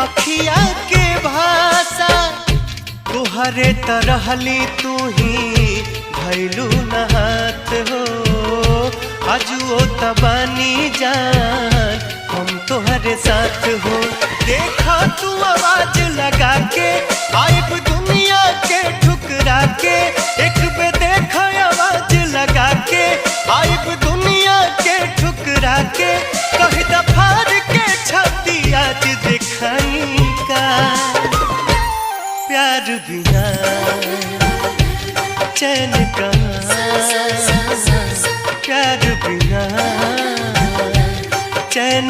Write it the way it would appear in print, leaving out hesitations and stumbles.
अखिया के भाषा तुहरे तरहली तू ही भैलू नहात हो। आजुओ तबानी जान हम तुहरे साथ हो। देखा तू आवाज लगा के आइब दुनिया के ठुकरा के। एक बे देखा आवाज लगा के आइब दुनिया के ठुकरा के। कह दफार के छाती आज दिखाई का प्यार बिना चैन कहाँ। प्यार बिना चैन